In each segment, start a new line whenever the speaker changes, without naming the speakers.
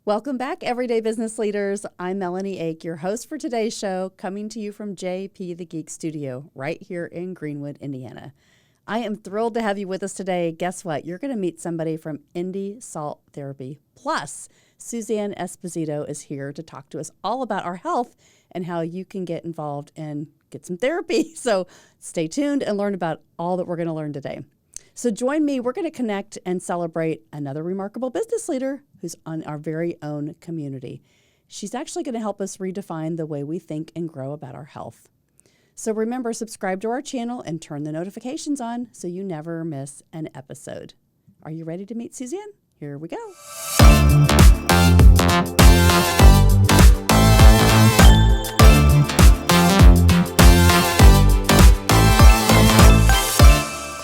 Welcome back, everyday business leaders. I'm Melanie Ake, your host for today's show, coming to you from JP the Geek Studio right here in Greenwood, Indiana. I am thrilled to have you with us today. Guess what? You're going to meet somebody from Indie Salt Therapy. Plus, Suzann Esposito is here to talk to us all about our health and how you can get involved and get some therapy. So stay tuned and learn about all that we're going to learn today. So join me. We're going to connect and celebrate another remarkable business leader who's on our very own community. She's actually going to help us redefine the way we think and grow about our health. So remember, subscribe to our channel and turn the notifications on so you never miss an episode. Are you ready to meet Suzann? Here we go.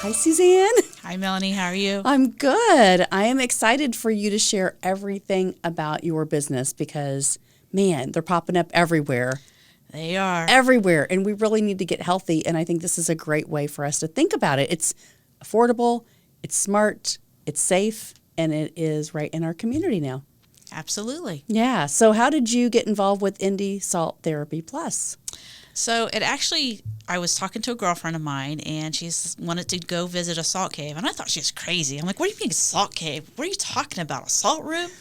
Hi, Suzann.
Hi, Melanie. How are you?
I'm good. I am excited for you to share everything about your business because, man, they're popping up everywhere.
They are.
Everywhere. And we really need to get healthy. And I think this is a great way for us to think about it. It's affordable, it's smart, it's safe, and it is right in our community now.
Absolutely.
Yeah. So how did you get involved with Indie Salt Therapy Plus?
So I was talking to a girlfriend of mine, and she's wanted to go visit a salt cave. And I thought she was crazy. I'm like, what do you mean a salt cave? What are you talking about, a salt room?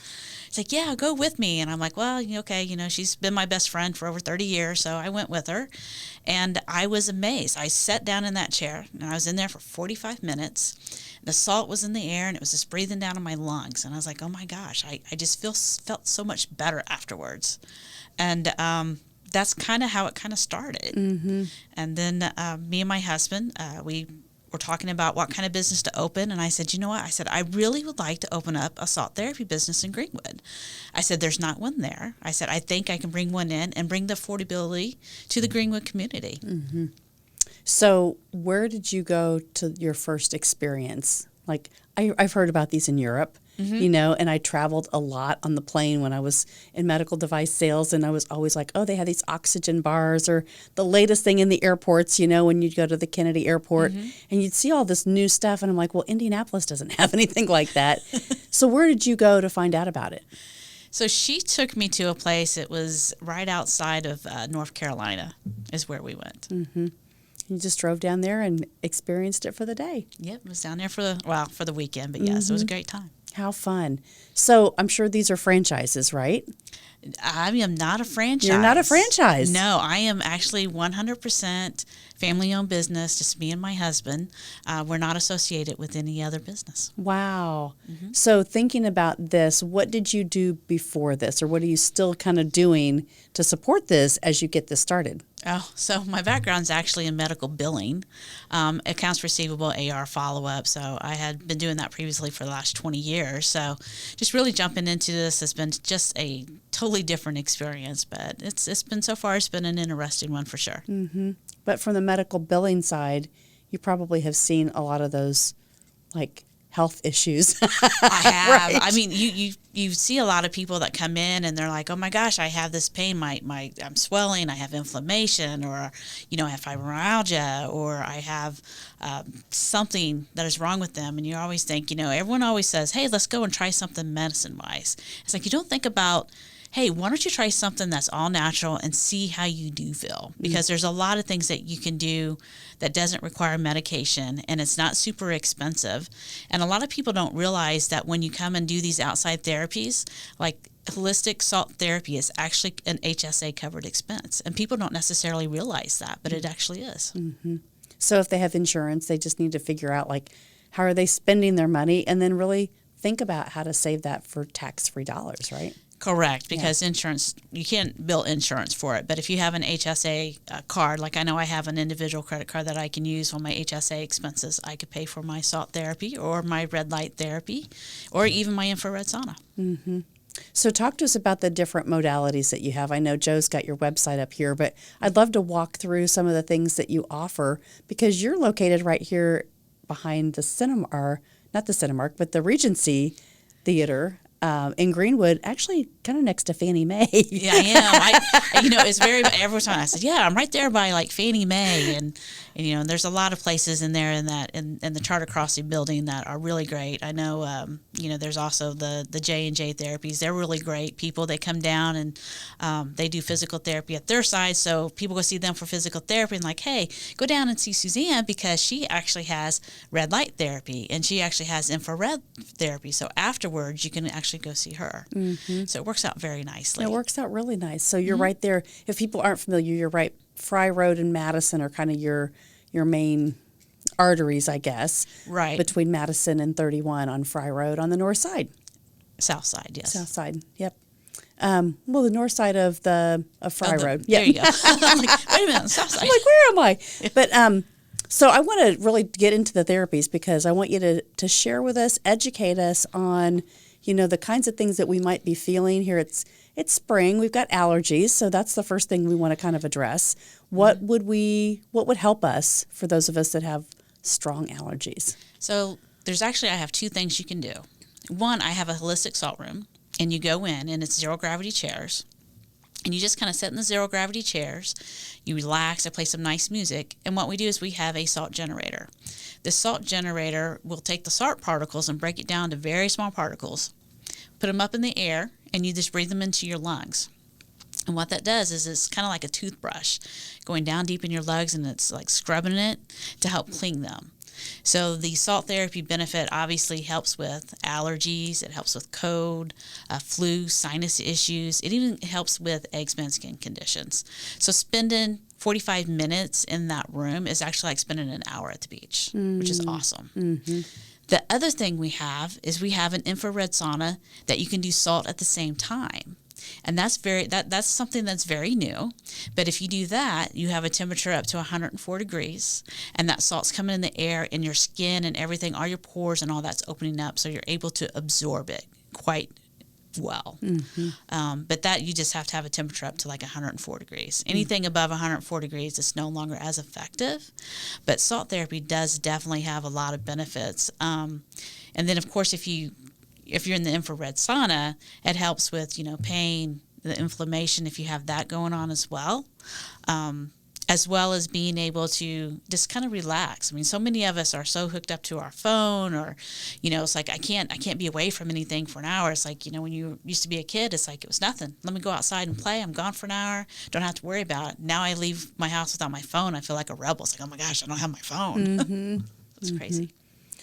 She's like, yeah, go with me. And I'm like, well, okay, she's been my best friend for over 30 years, so I went with her. And I was amazed. I sat down in that chair, and I was in there for 45 minutes. The salt was in the air, and it was just breathing down in my lungs. And I was like, oh, my gosh, I just felt so much better afterwards. And that's kind of how it kind of started. Mm-hmm. And then me and my husband, we were talking about what kind of business to open. And I said, you know what? I said, I really would like to open up a salt therapy business in Greenwood. I said, there's not one there. I said, I think I can bring one in and bring the affordability to the Greenwood community.
Mm-hmm. So where did you go to your first experience? Like, I've heard about these in Europe. Mm-hmm. And I traveled a lot on the plane when I was in medical device sales, and I was always like, oh, they have these oxygen bars or the latest thing in the airports, when you'd go to the Kennedy airport, mm-hmm. and you'd see all this new stuff, and I'm like, well, Indianapolis doesn't have anything like that. So where did you go to find out about it?
So she took me to a place, it was right outside of North Carolina is where we went.
Mm-hmm. You just drove down there and experienced it for the day.
Yep, it was down there for the weekend, but yes, mm-hmm. It was a great time.
How fun. So I'm sure these are franchises, right?
I am not a franchise.
You're not a franchise?
No, I am actually 100% family-owned business, just me and my husband. We're not associated with any other business.
Wow. Mm-hmm. So thinking about this, what did you do before this, or what are you still kind of doing to support this as you get this started?
Oh, so my background's actually in medical billing, accounts receivable, AR follow-up. So I had been doing that previously for the last 20 years. So just really jumping into this has been just a totally different experience. But it's been an interesting one for sure.
Mm-hmm. But from the medical billing side, you probably have seen a lot of those, like, health issues.
I have.
Right.
I mean, you see a lot of people that come in and they're like, oh my gosh, I have this pain, I'm swelling, I have inflammation, or I have fibromyalgia, or I have something that is wrong with them. And you always think, everyone always says, hey, let's go and try something medicine wise. It's like you don't think about, hey, why don't you try something that's all natural and see how you do feel? Because there's a lot of things that you can do that doesn't require medication, and it's not super expensive. And a lot of people don't realize that when you come and do these outside therapies, like holistic salt therapy is actually an HSA covered expense. And people don't necessarily realize that, but it actually is.
Mm-hmm. So if they have insurance, they just need to figure out, like, how are they spending their money, and then really think about how to save that for tax-free dollars, right?
Correct, because insurance, you can't bill insurance for it. But if you have an HSA card, like I know I have an individual credit card that I can use on my HSA expenses, I could pay for my salt therapy or my red light therapy or even my infrared sauna.
Mm-hmm. So talk to us about the different modalities that you have. I know Joe's got your website up here, but I'd love to walk through some of the things that you offer because you're located right here behind the not the Cinemark, but the Regency Theater. In Greenwood, actually kind of next to Fannie Mae.
Yeah, I am. It's very, every time I said, yeah, I'm right there by like Fannie Mae. And, And, you know, there's a lot of places in there in the Charter Crossing building that are really great. I know, you know, there's also the J&J therapies. They're really great people. They come down and they do physical therapy at their side. So people go see them for physical therapy and like, hey, go down and see Suzann because she actually has red light therapy and she actually has infrared therapy. So afterwards, you can actually go see her. Mm-hmm. So it works out very nicely.
It works out really nice. So you're right there. If people aren't familiar, you're right. Fry Road and Madison are kind of your main arteries, I guess.
Right.
Between Madison and 31 on Fry Road on the north side.
South side, yes.
South side, yep. Well, the north side of Fry Road.
There you go. I'm like, wait a minute, south side.
I'm like, where am I? But so I want to really get into the therapies because I want you to share with us, educate us on, you know, the kinds of things that we might be feeling here. It's spring. We've got allergies, so that's the first thing we want to kind of address. What would help us for those of us that have strong allergies?
So I have two things you can do. One, I have a holistic salt room, and you go in, and it's zero gravity chairs. And you just kind of sit in the zero gravity chairs. You relax. I play some nice music. And what we do is we have a salt generator. This salt generator will take the salt particles and break it down to very small particles, put them up in the air, and you just breathe them into your lungs. And what that does is it's kind of like a toothbrush going down deep in your lungs, and it's like scrubbing it to help clean them. So the salt therapy benefit obviously helps with allergies. It helps with cold, flu, sinus issues. It even helps with eczema and skin conditions. So spending 45 minutes in that room is actually like spending an hour at the beach, which is awesome. Mm-hmm. The other thing we have is we have an infrared sauna that you can do salt at the same time. And that's something that's very new. But if you do that, you have a temperature up to 104 degrees, and that salt's coming in the air, and your skin and everything, all your pores and all that's opening up, so you're able to absorb it quite well. Mm-hmm. But that you just have to have a temperature up to like 104 degrees. Anything above 104 degrees is no longer as effective. But salt therapy does definitely have a lot of benefits. And then, of course, if you're in the infrared sauna, it helps with, you know, pain, the inflammation, if you have that going on as well as being able to just kind of relax. I mean, so many of us are so hooked up to our phone, or, you know, it's like I can't be away from anything for an hour. It's like, you know, when you used to be a kid, it's like it was nothing. Let me go outside and play. I'm gone for an hour. Don't have to worry about it. Now I leave my house without my phone. I feel like a rebel. It's like, oh my gosh, I don't have my phone. Mm-hmm. It's crazy.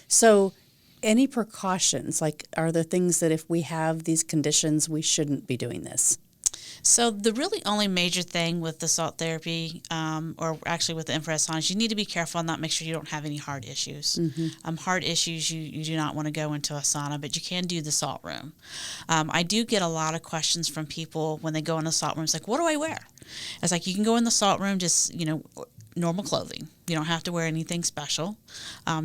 So any precautions? Like, are there things that if we have these conditions, we shouldn't be doing this?
So the really only major thing with the salt therapy, or actually with the infrared sauna, is you need to be careful and not make sure you don't have any heart issues. Mm-hmm. Heart issues, you do not want to go into a sauna, but you can do the salt room. I do get a lot of questions from people when they go in the salt room. It's like, what do I wear? It's like, you can go in the salt room just, you know, normal clothing. You don't have to wear anything special.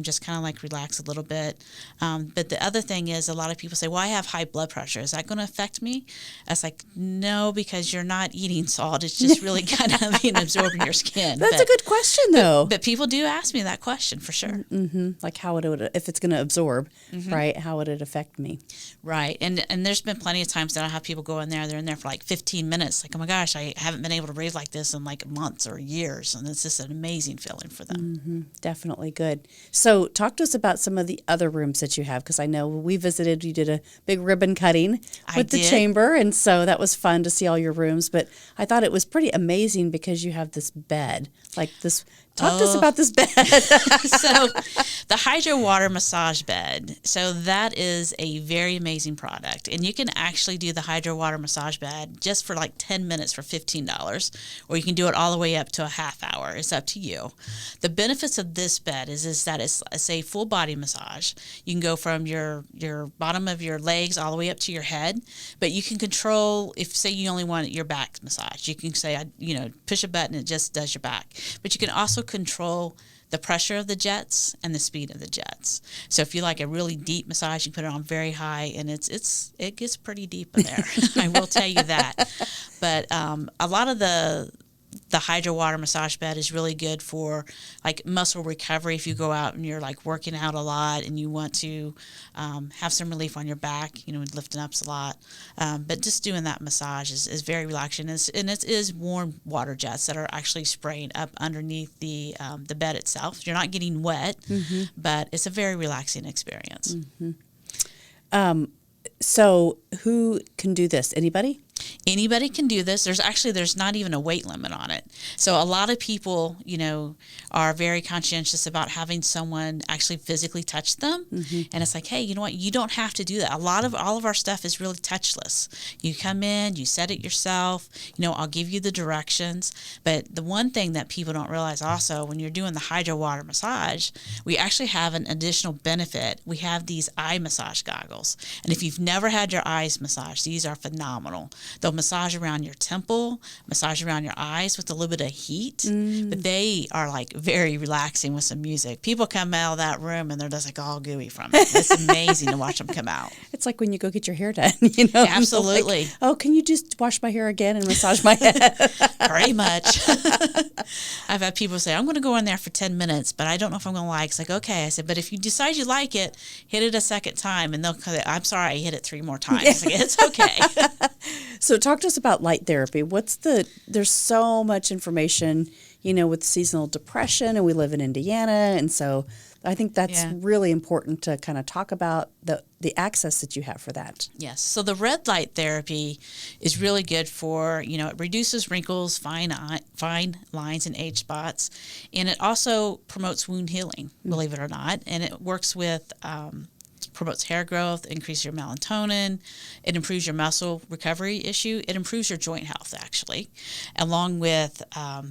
Just kind of like relax a little bit. But the other thing is, a lot of people say, well, I have high blood pressure. Is that going to affect me? It's like, no, because you're not eating salt. It's just really kind of being absorbed in your skin.
That's a good question, though.
But people do ask me that question for sure.
Mm-hmm. Like how it would, if it's going to absorb, right? How would it affect me?
Right. And there's been plenty of times that I have people go in there. They're in there for like 15 minutes. Like, oh my gosh, I haven't been able to breathe like this in like months or years. And it's just an amazing feeling for them.
Mm-hmm. Definitely good. So talk to us about some of the other rooms that you have, because I know we visited, you did a big ribbon cutting with the chamber, and so that was fun to see all your rooms. But I thought it was pretty amazing because you have this bed, like this. Talk to us about this bed.
So the hydro water massage bed. So that is a very amazing product. And you can actually do the hydro water massage bed just for like 10 minutes for $15, or you can do it all the way up to a half hour. It's up to you. The benefits of this bed is that it's a full body massage. You can go from your bottom of your legs all the way up to your head, but you can control, if say you only want your back massage, you can say, push a button, it just does your back. But you can also control the pressure of the jets and the speed of the jets. So if you like a really deep massage, you put it on very high, and it gets pretty deep in there. I will tell you that. But a lot of the the hydro water massage bed is really good for like muscle recovery. If you go out and you're like working out a lot and you want to have some relief on your back, lifting up's a lot. But just doing that massage is very relaxing. And it is warm water jets that are actually spraying up underneath the bed itself. You're not getting wet, but it's a very relaxing experience.
So who can do this? Anybody?
Anybody can do this. There's not even a weight limit on it. So a lot of people, are very conscientious about having someone actually physically touch them. And it's like, hey, you know what? You don't have to do that. All of our stuff is really touchless. You come in, you set it yourself. I'll give you the directions. But the one thing that people don't realize also, when you're doing the hydro water massage, we actually have an additional benefit. We have these eye massage goggles. And if you've never had your eyes massaged, these are phenomenal. They'll massage around your temple, massage around your eyes with a little bit of heat, but they are like very relaxing with some music. People come out of that room and they're just like all gooey from it. It's amazing to watch them come out.
It's like when you go get your hair done,
Absolutely.
Like, oh, can you just wash my hair again and massage my head?
Pretty much. I've had people say, I'm going to go in there for 10 minutes, but I don't know if I'm going to like it. It's like, okay. I said, but if you decide you like it, hit it a second time. And they'll say, I'm sorry, I hit it 3 more times. It's like, it's okay.
So talk to us about light therapy. There's so much information, with seasonal depression, and we live in Indiana. And so I think that's really important to kind of talk about the access that you have for that.
Yes. So the red light therapy is really good for, it reduces wrinkles, fine lines, and age spots. And it also promotes wound healing, believe it or not. And it works with promotes hair growth, increases your melatonin, it improves your muscle recovery issue, it improves your joint health actually, along with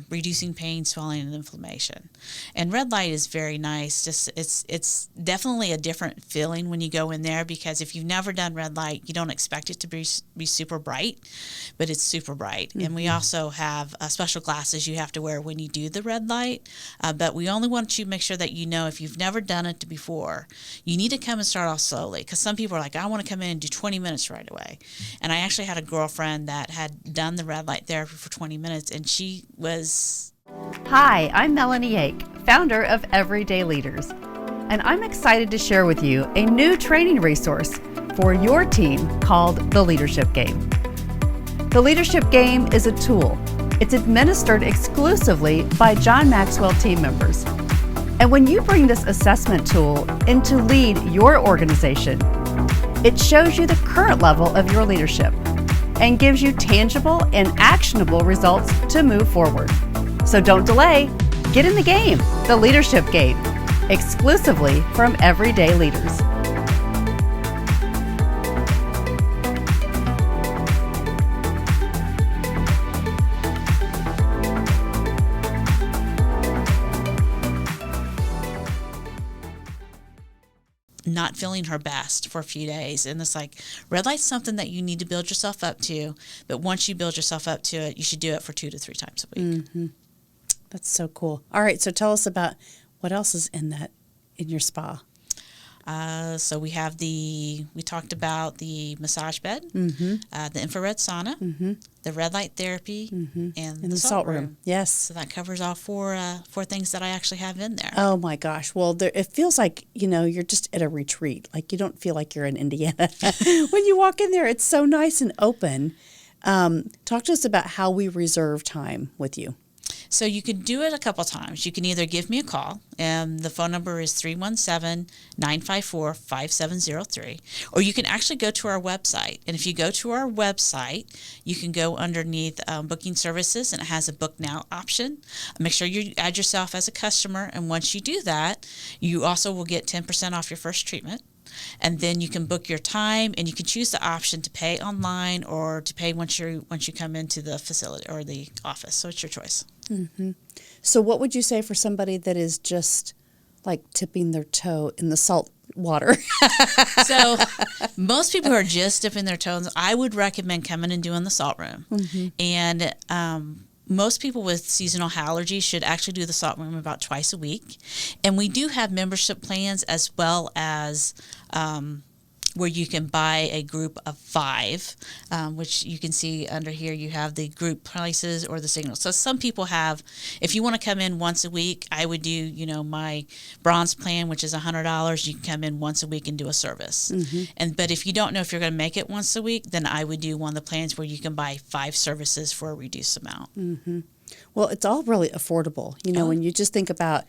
reducing pain, swelling, and inflammation. And red light is very nice. Just it's definitely a different feeling when you go in there, because if you've never done red light, you don't expect it to be super bright, but it's super bright. And we also have special glasses you have to wear when you do the red light, but we only want you to make sure that if you've never done it before, you need to come and start off slowly, because some people are like, I want to come in and do 20 minutes right away. And I actually had a girlfriend that had done the red light therapy for 20 minutes, and she was...
Hi, I'm Melanie Ake, founder of Everyday Leaders, and I'm excited to share with you a new training resource for your team called the Leadership Game. The Leadership Game is a tool. It's administered exclusively by John Maxwell team members. And when you bring this assessment tool in to lead your organization, it shows you the current level of your leadership and gives you tangible and actionable results to move forward. So don't delay. Get in the game, the Leadership Game, exclusively from Everyday Leaders.
Not feeling her best for a few days, and it's like, red light's something that you need to build yourself up to, but once you build yourself up to it, you should do it for 2 to 3 times a week.
That's so cool. All right, so tell us about what else is in your spa.
So we have we talked about the massage bed, the infrared sauna, the red light therapy, and the salt room.
Yes.
So that covers all four things that I actually have in there.
Oh my gosh. Well, it feels like, you're just at a retreat. Like you don't feel like you're in Indiana. When you walk in there, it's so nice and open. Talk to us about how we reserve time with you.
So you can do it a couple times. You can either give me a call, and the phone number is 317-954-5703, or you can actually go to our website. And if you go to our website, you can go underneath booking services, and it has a book now option. Make sure you add yourself as a customer, and once you do that, you also will get 10% off your first treatment. And then you can book your time, and you can choose the option to pay online or to pay once you come into the facility or the office. So it's your choice.
So what would you say for somebody that is just like tipping their toe in the salt water?
So most people who are just dipping their toes, I would recommend coming and doing the salt room. And most people with seasonal allergies should actually do the salt room about twice a week. And we do have membership plans as well as where you can buy a group of 5, which you can see under here. You have the group prices or the signal. So some people have, if you want to come in once a week, I would do, my bronze plan, which is $100. You can come in once a week and do a service. But if you don't know if you're going to make it once a week, then I would do one of the plans where you can buy 5 services for a reduced amount.
Well, it's all really affordable. When you just think about,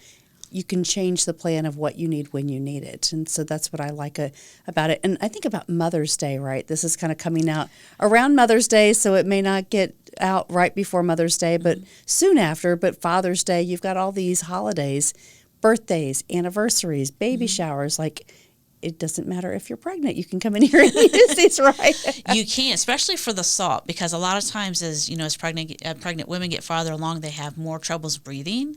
you can change the plan of what you need when you need it. And so that's what I like about it. And I think about Mother's Day, right? This is kind of coming out around Mother's Day, so it may not get out right before Mother's Day, but soon after. But Father's Day, you've got all these holidays, birthdays, anniversaries, baby showers, like it doesn't matter if you're pregnant. You can come in here and use these, right?
You can, especially for the salt, because a lot of times as pregnant women get farther along, they have more troubles breathing.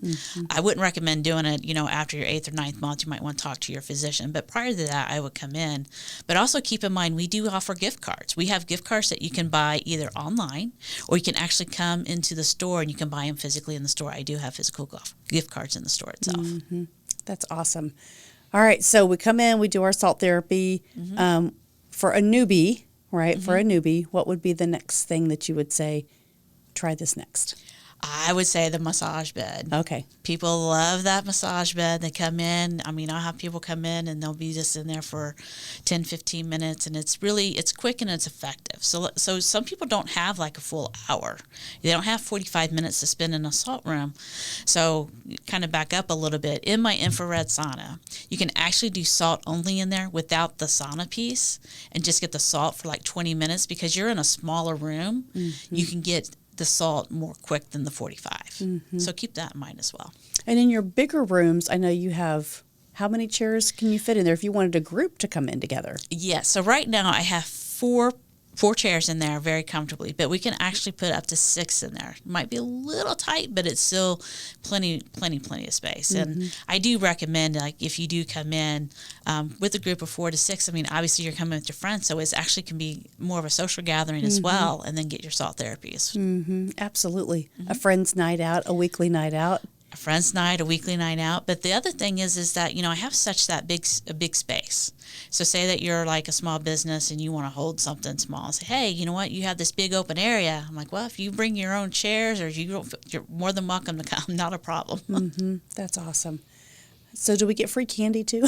I wouldn't recommend doing it, after your 8th or 9th month. You might want to talk to your physician. But prior to that, I would come in. But also keep in mind, we do offer gift cards. We have gift cards that you can buy either online or you can actually come into the store and you can buy them physically in the store. I do have physical gift cards in the store itself.
That's awesome. All right, so we come in, we do our salt therapy. For a newbie, right? For a newbie, what would be the next thing that you would say, try this next?
I would say the massage bed.
Okay. People
love that massage bed. They come in. I mean, I'll have people come in and they'll be just in there for 10, 15 minutes. And it's quick and it's effective. So some people don't have like a full hour. They don't have 45 minutes to spend in a salt room. So kind of back up a little bit. In my infrared sauna, you can actually do salt only in there without the sauna piece and just get the salt for like 20 minutes because you're in a smaller room. You can get the salt more quick than the 45. So keep that in mind as well.
And in your bigger rooms, I know you have, how many chairs can you fit in there if you wanted a group to come in together?
Yes. So right now I have four chairs in there very comfortably, but we can actually put up to 6 in there. It might be a little tight, but it's still plenty of space. And I do recommend, like, if you do come in with a group of 4 to 6, I mean, obviously you're coming with your friends, so it actually can be more of a social gathering as well, and then get your salt therapies.
Absolutely. A friend's night out, a weekly night out.
A friend's night, a weekly night out. But the other thing is that, I have a big space. So say that you're like a small business and you want to hold something small. Say, hey, you know what? You have this big open area. I'm like, well, if you bring your own chairs or you're more than welcome to come. Not a problem.
That's awesome. So do we get free candy too?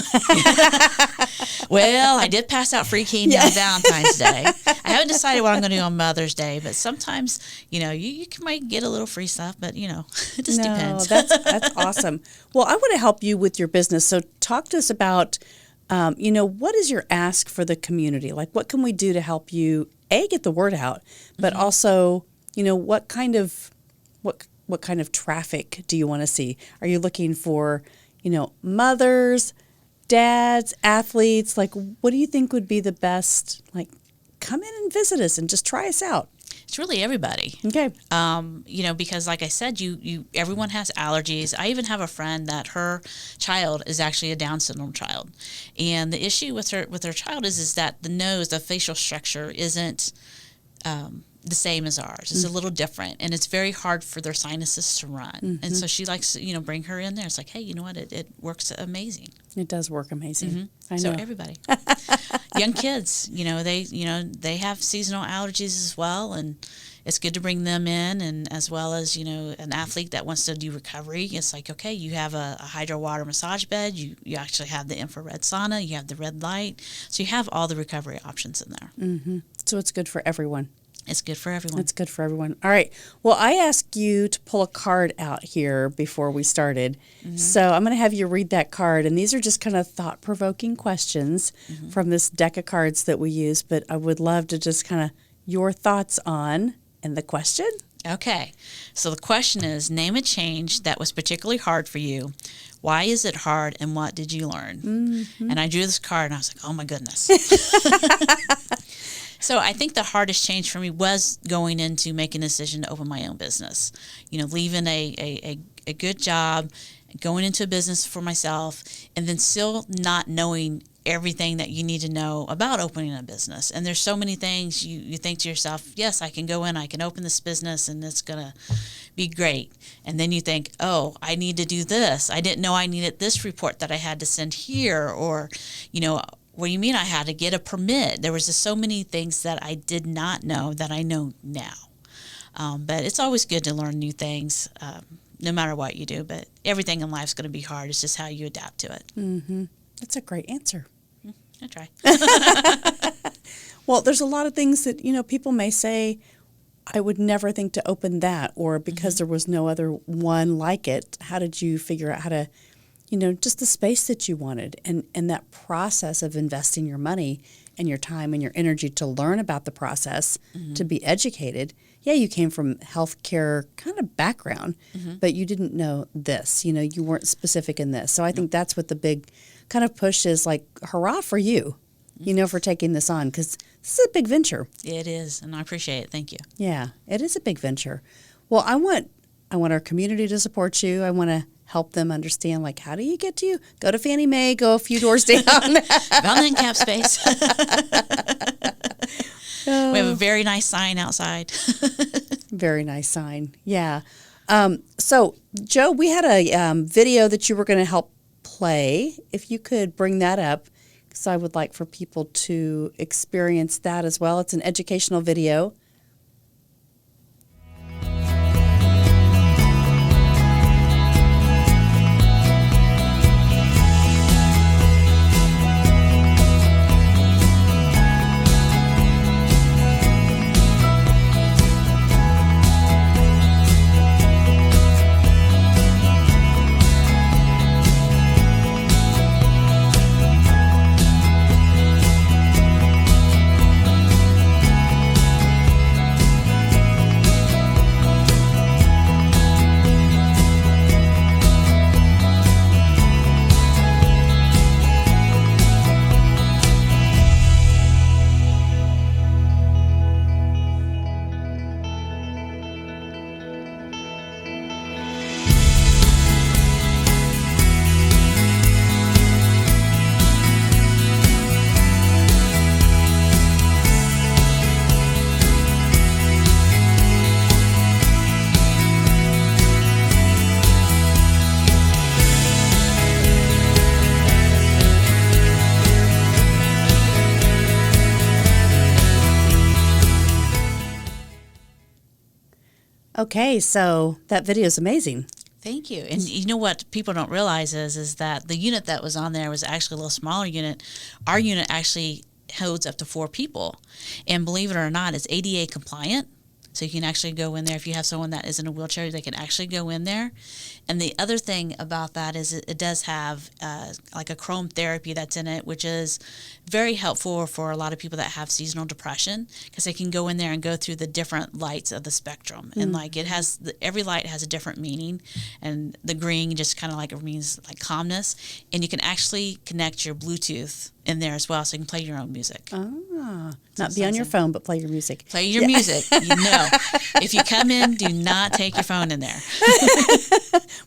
Well, I did pass out free candy on Valentine's Day. I haven't decided what I'm going to do on Mother's Day, but sometimes, you might get a little free stuff, but, it just depends.
That's awesome. Well, I want to help you with your business. So talk to us about, what is your ask for the community? Like, what can we do to help you, A, get the word out, but also, what kind of traffic do you want to see? Are you looking for mothers, dads, athletes? Like, what do you think would be the best? Like, come in and visit us and just try us out.
It's really everybody.
Okay.
Because like I said, everyone has allergies. I even have a friend that her child is actually a Down syndrome child, and the issue with her child is that the facial structure isn't the same as ours. It's a little different, and it's very hard for their sinuses to run. And so she likes to, bring her in there. It's like, hey, you know what? It works amazing.
It does work amazing. I know.
So everybody, young kids, they have seasonal allergies as well, and it's good to bring them in, and as well as, an athlete that wants to do recovery. It's like, okay, you have a hydro water massage bed. You actually have the infrared sauna. You have the red light. So you have all the recovery options in there.
So it's good for everyone.
It's good for everyone.
It's good for everyone. All right. Well, I asked you to pull a card out here before we started. So I'm going to have you read that card. And these are just kind of thought-provoking questions from this deck of cards that we use. But I would love to just kind of your thoughts on, and the question?
Okay. So the question is, name a change that was particularly hard for you. Why is it hard, and what did you learn? And I drew this card, and I was like, oh, my goodness. So I think the hardest change for me was going into making a decision to open my own business. Leaving a good job, going into a business for myself, and then still not knowing everything that you need to know about opening a business. And there's so many things you think to yourself, yes, I can go in, I can open this business, and it's going to be great. And then you think, oh, I need to do this. I didn't know I needed this report that I had to send here, or, What do you mean I had to get a permit? There was just so many things that I did not know that I know now. But it's always good to learn new things, no matter what you do. But everything in life is going to be hard. It's just how you adapt to it.
Mm-hmm. That's a great answer.
I try.
Well, there's a lot of things that, people may say, I would never think to open that, or because there was no other one like it. How did you figure out how to, just the space that you wanted, and that process of investing your money and your time and your energy to learn about the process, to be educated? Yeah, you came from healthcare kind of background, but you didn't know this. You weren't specific in this. So I think that's what the big kind of push is, like, hurrah for you, for taking this on, because this is a big venture.
It is, and I appreciate it. Thank you.
Yeah, it is a big venture. Well, I want our community to support you. I want to help them understand, like, how do you get to you? Go to Fannie Mae, go a few doors down.
Found in cap space. We have a very nice sign outside.
Very nice sign. Yeah. So, Joe, we had a video that you were going to help play. If you could bring that up, because I would like for people to experience that as well. It's an educational video. Okay, so that video is amazing.
Thank you. And you know what people don't realize is that the unit that was on there was actually a little smaller unit. Our unit actually holds up to 4 people. And believe it or not, it's ADA compliant. So you can actually go in there. If you have someone that is in a wheelchair, they can actually go in there. And the other thing about that is it does have like a chrome therapy that's in it, which is very helpful for a lot of people that have seasonal depression, because they can go in there and go through the different lights of the spectrum. And like it has, every light has a different meaning. And the green just kind of like it means like calmness. And you can actually connect your Bluetooth in there as well, so you can play your own music.
Not be on your phone, but play your music.
Play your music. If you come in, do not take your phone in there.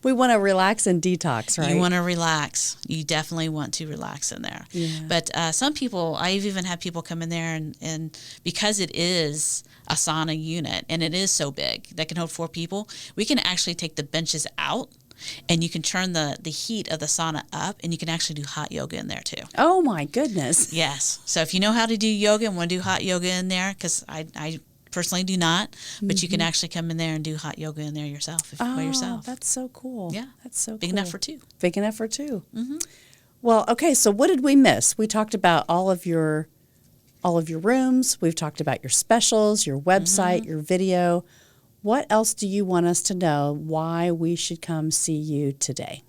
We want to relax and detox, right?
You want to relax. You definitely want to relax in there.
Yeah.
But some people, I've even had people come in there and because it is a sauna unit and it is so big that can hold 4 people, we can actually take the benches out. And you can turn the heat of the sauna up, and you can actually do hot yoga in there too.
Oh my goodness.
Yes. So if you know how to do yoga and want to do hot yoga in there, because I personally do not, but you can actually come in there and do hot yoga in there yourself by yourself.
That's so cool.
Yeah.
That's so
big
cool.
enough for 2.
Big enough for 2. Mm-hmm. Well, okay, so what did we miss? We talked about all of your rooms. We've talked about your specials, your website, your video. What else do you want us to know why we should come see you today?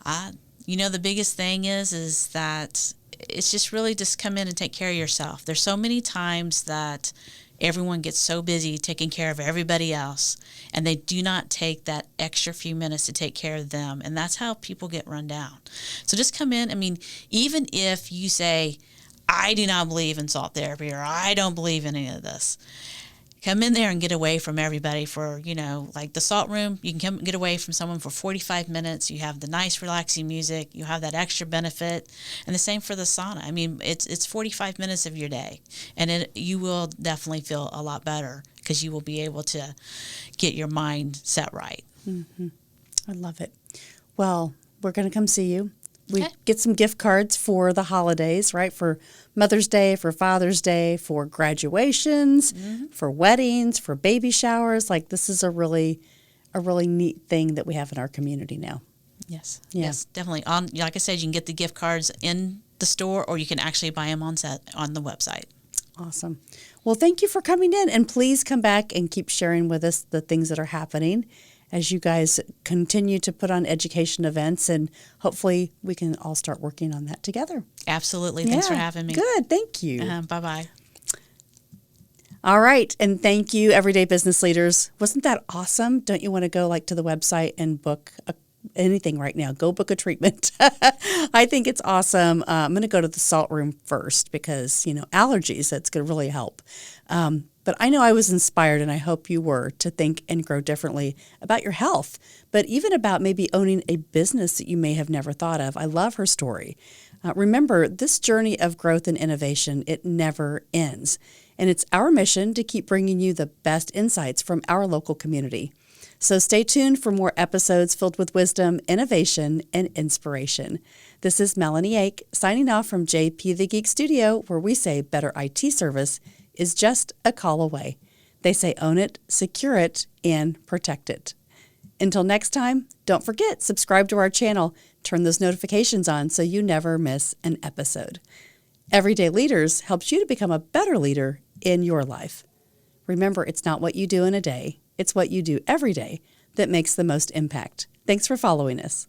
The biggest thing is that it's just really just come in and take care of yourself. There's so many times that everyone gets so busy taking care of everybody else, and they do not take that extra few minutes to take care of them, and that's how people get run down. So just come in. I mean, even if you say, I do not believe in salt therapy, or I don't believe in any of this, come in there and get away from everybody for, like the salt room, you can come get away from someone for 45 minutes. You have the nice relaxing music. You have that extra benefit. And the same for the sauna. I mean, it's 45 minutes of your day. And you will definitely feel a lot better because you will be able to get your mind set right.
Mm-hmm. I love it. Well, we're going to come see you. We get some gift cards for the holidays, right? For Mother's Day, for Father's Day, for graduations, for weddings, for baby showers. Like, this is a really neat thing that we have in our community now.
Yes.
Yeah.
Yes, definitely. Like I said, you can get the gift cards in the store, or you can actually buy them on the website.
Awesome. Well, thank you for coming in, and please come back and keep sharing with us the things that are happening as you guys continue to put on education events, and hopefully we can all start working on that together.
Absolutely. Thanks for having me.
Good. Thank you.
Bye-bye.
All right. And thank you, everyday business leaders. Wasn't that awesome? Don't you want to go to the website and book anything right now? Go book a treatment. I think it's awesome. I'm going to go to the salt room first because, allergies, that's going to really help. But I know I was inspired, and I hope you were, to think and grow differently about your health, but even about maybe owning a business that you may have never thought of. I love her story. Remember, this journey of growth and innovation, it never ends. And it's our mission to keep bringing you the best insights from our local community. So stay tuned for more episodes filled with wisdom, innovation, and inspiration. This is Melanie Ake signing off from JP the Geek Studio, where we say better IT service is just a call away. They say own it, secure it, and protect it. Until next time, don't forget, subscribe to our channel, turn those notifications on so you never miss an episode. Everyday Leaders helps you to become a better leader in your life. Remember, it's not what you do in a day, it's what you do every day that makes the most impact. Thanks for following us.